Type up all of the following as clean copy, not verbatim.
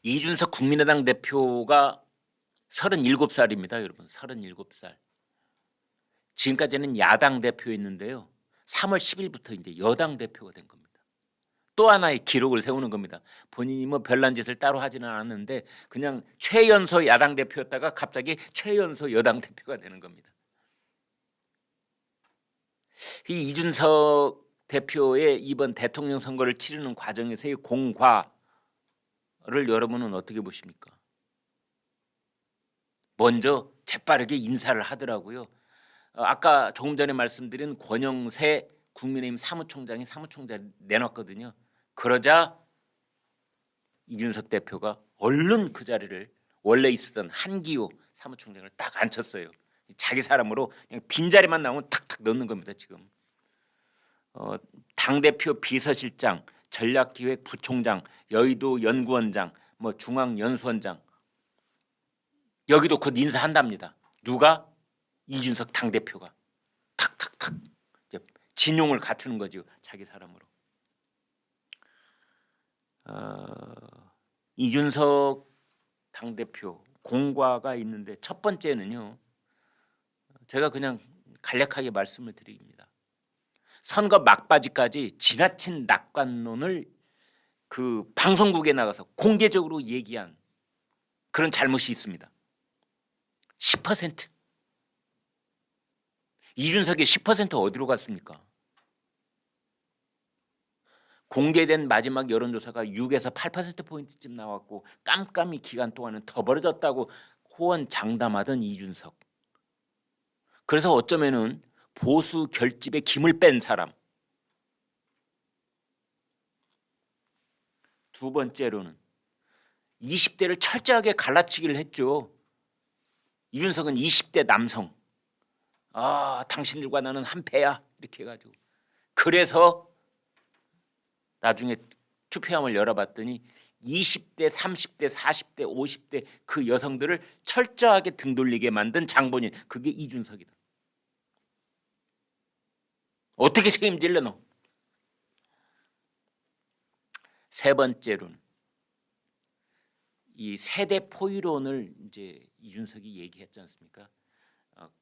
이준석 국민의당 대표가 37살입니다. 여러분 37살. 지금까지는 야당 대표였는데요. 3월 10일부터 이제 여당 대표가 된 겁니다. 또 하나의 기록을 세우는 겁니다. 본인이 뭐 별난 짓을 따로 하지는 않았는데 그냥 최연소 야당 대표였다가 갑자기 최연소 여당 대표가 되는 겁니다. 이 이준석 대표의 이번 대통령 선거를 치르는 과정에서의 공과를 여러분은 어떻게 보십니까? 먼저 재빠르게 인사를 하더라고요. 아까 조금 전에 말씀드린 권영세 국민의힘 사무총장이 사무총장 내놨거든요. 그러자 이준석 대표가 얼른 그 자리를 원래 있었던 한기호 사무총장을 딱 앉혔어요. 자기 사람으로 그냥 빈자리만 나오면 탁탁 넣는 겁니다. 지금 당대표 비서실장, 전략기획 부총장, 여의도 연구원장, 뭐 중앙연수원장 여기도 곧 인사한답니다. 누가? 이준석 당대표가 탁탁탁 진용을 갖추는 거죠. 자기 사람으로. 이준석 당대표 공과가 있는데 첫 번째는요. 제가 그냥 간략하게 말씀을 드립니다. 선거 막바지까지 지나친 낙관론을 그 방송국에 나가서 공개적으로 얘기한 그런 잘못이 있습니다. 10%. 이준석의 10% 어디로 갔습니까? 공개된 마지막 여론조사가 6에서 8%포인트쯤 나왔고 깜깜이 기간 동안은 더 벌어졌다고 호언장담하던 이준석. 그래서 어쩌면은 보수 결집에 김을 뺀 사람. 두 번째로는 20대를 철저하게 갈라치기를 했죠. 이준석은 20대 남성. 당신들과 나는 한패야 이렇게 해가지고. 그래서 나중에 투표함을 열어봤더니 20대, 30대, 40대, 50대 그 여성들을 철저하게 등 돌리게 만든 장본인. 그게 이준석이다. 어떻게 책임질래 너? 세 번째로는 이 세대 포위론을 이제 이준석이 얘기했지 않습니까?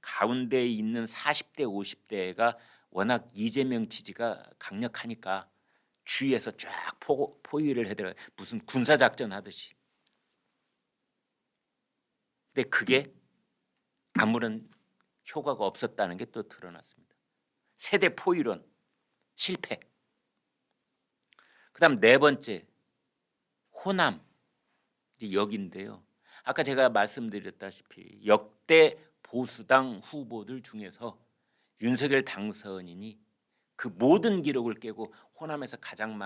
가운데에 있는 40대, 50대가 워낙 이재명 지지가 강력하니까 주위에서 쫙 포위를 해더라. 무슨 군사작전 하듯이. 근데 그게 아무런 효과가 없었다는 게 또 드러났습니다. 세대 포위론 실패. 그다음 네 번째 호남 이제 여기인데요. 아까 제가 말씀드렸다시피 역대 보수당 후보들 중에서 윤석열 당선인이 그 모든 기록을 깨고 호남에서 가장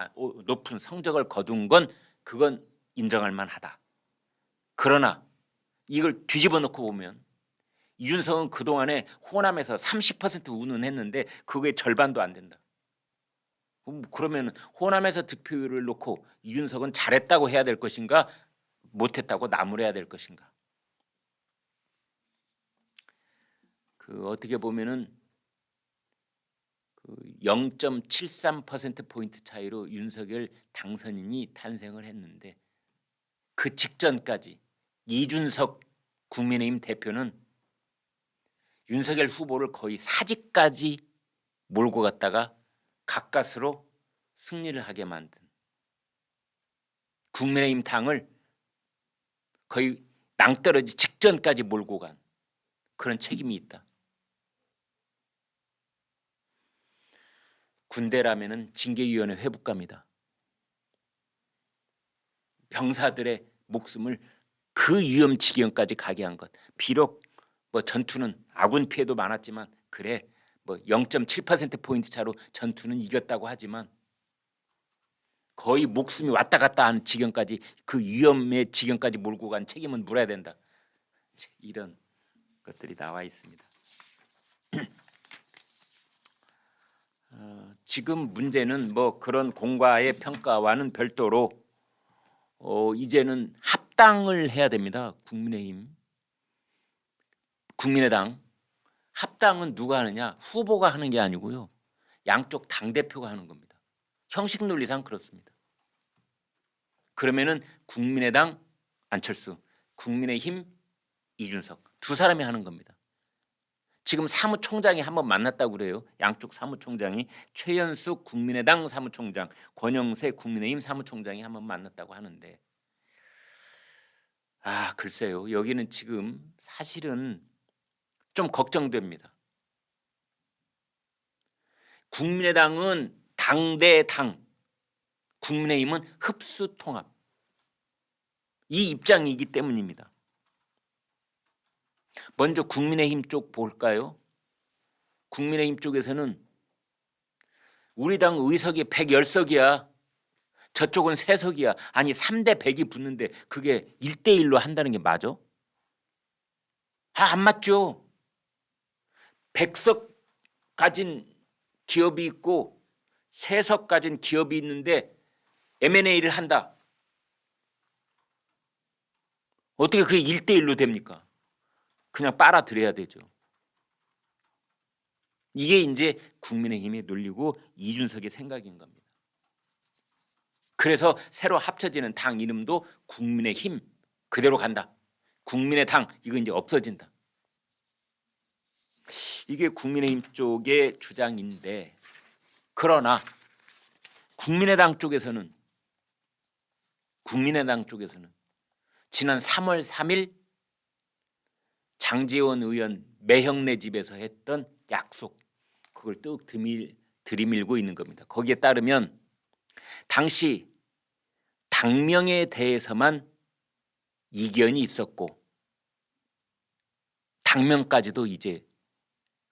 높은 성적을 거둔 건 그건 인정할 만하다. 그러나 이걸 뒤집어 놓고 보면 이준석은 그동안에 호남에서 30% 운운했는데 그게 절반도 안 된다. 그러면 호남에서 득표율을 놓고 이준석은 잘했다고 해야 될 것인가 못했다고 나무래야 될 것인가. 그 어떻게 보면은 그 0.73%포인트 차이로 윤석열 당선인이 탄생을 했는데 그 직전까지 이준석 국민의힘 대표는 윤석열 후보를 거의 사직까지 몰고 갔다가 가까스로 승리를 하게 만든 국민의힘 당을 거의 낭떠러지 직전까지 몰고 간 그런 책임이 있다. 군대라면은 징계위원회 회복갑니다. 병사들의 목숨을 그 위험 지경까지 가게 한 것. 비록 뭐 전투는 아군 피해도 많았지만 그래 뭐 0.7%포인트 차로 전투는 이겼다고 하지만 거의 목숨이 왔다 갔다 하는 지경까지 그 위험의 지경까지 몰고 간 책임은 물어야 된다. 이런 것들이 나와 있습니다. 지금 문제는 뭐 그런 공과의 평가와는 별도로 이제는 합당을 해야 됩니다. 국민의당 합당은 누가 하느냐? 후보가 하는 게 아니고요. 양쪽 당대표가 하는 겁니다. 형식 논리상 그렇습니다. 그러면은 국민의당 안철수, 국민의힘 이준석 두 사람이 하는 겁니다. 지금 사무총장이 한번 만났다고 그래요. 양쪽 사무총장이 최연숙 국민의당 사무총장, 권영세 국민의힘 사무총장이 한번 만났다고 하는데 글쎄요. 여기는 지금 사실은 좀 걱정됩니다. 국민의당은 당 대 당, 국민의힘은 흡수 통합. 이 입장이기 때문입니다. 먼저 국민의힘 쪽 볼까요? 국민의힘 쪽에서는 우리 당 의석이 110석이야. 저쪽은 3석이야. 아니 3대 100이 붙는데 그게 1대1로 한다는 게 맞아? 안 맞죠. 100석 가진 기업이 있고 3석 가진 기업이 있는데 M&A를 한다. 어떻게 그게 1대1로 됩니까? 그냥 빨아들여야 되죠. 이게 이제 국민의힘이 놀리고 이준석의 생각인 겁니다. 그래서 새로 합쳐지는 당 이름도 국민의힘 그대로 간다. 국민의당 이거 이제 없어진다. 이게 국민의힘 쪽의 주장인데 그러나 국민의당 쪽에서는 지난 3월 3일 장제원 의원 매형네 집에서 했던 약속 그걸 뚝 들이밀고 있는 겁니다. 거기에 따르면 당시 당명에 대해서만 이견이 있었고 당명까지도 이제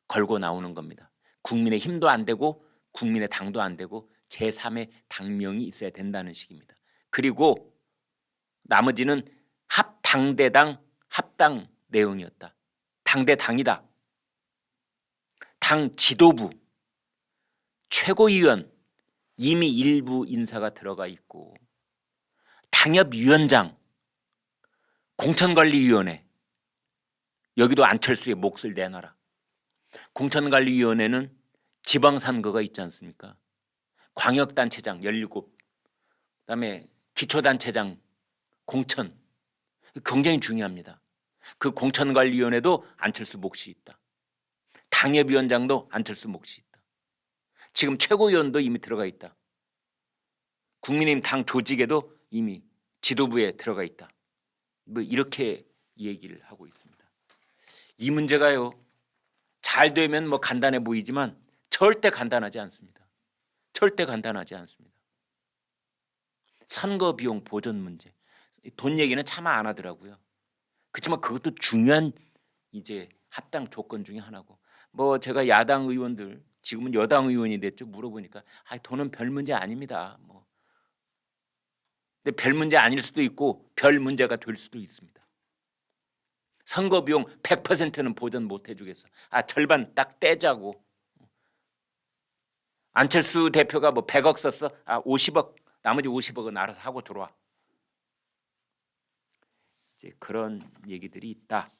걸고 나오는 겁니다. 국민의힘도 안 되고 국민의당도 안 되고 제3의 당명이 있어야 된다는 식입니다. 그리고 나머지는 합당대당 합당 내용이었다. 당대당이다. 당 지도부, 최고위원 이미 일부 인사가 들어가 있고 당협위원장, 공천관리위원회 여기도 안철수의 몫을 내놔라. 공천관리위원회는 지방선거가 있지 않습니까? 광역단체장 17, 그다음에 기초단체장 공천 굉장히 중요합니다. 그 공천관리위원회도 안철수 몫이 있다. 당협위원장도 안철수 몫이 있다. 지금 최고위원도 이미 들어가 있다. 국민의힘 당 조직에도 이미 지도부에 들어가 있다. 뭐 이렇게 얘기를 하고 있습니다. 이 문제가요. 잘 되면 뭐 간단해 보이지만 절대 간단하지 않습니다. 절대 간단하지 않습니다. 선거 비용 보전 문제. 돈 얘기는 차마 안 하더라고요. 그렇지만 그것도 중요한 이제 합당 조건 중에 하나고. 뭐 제가 야당 의원들 지금은 여당 의원이 됐죠. 물어보니까 돈은 별 문제 아닙니다. 뭐. 근데 별 문제 아닐 수도 있고 별 문제가 될 수도 있습니다. 선거 비용 100%는 보전 못 해주겠어. 절반 딱 떼자고. 안철수 대표가 뭐 100억 썼어. 50억 나머지 50억은 알아서 하고 들어와. 이제 그런 얘기들이 있다.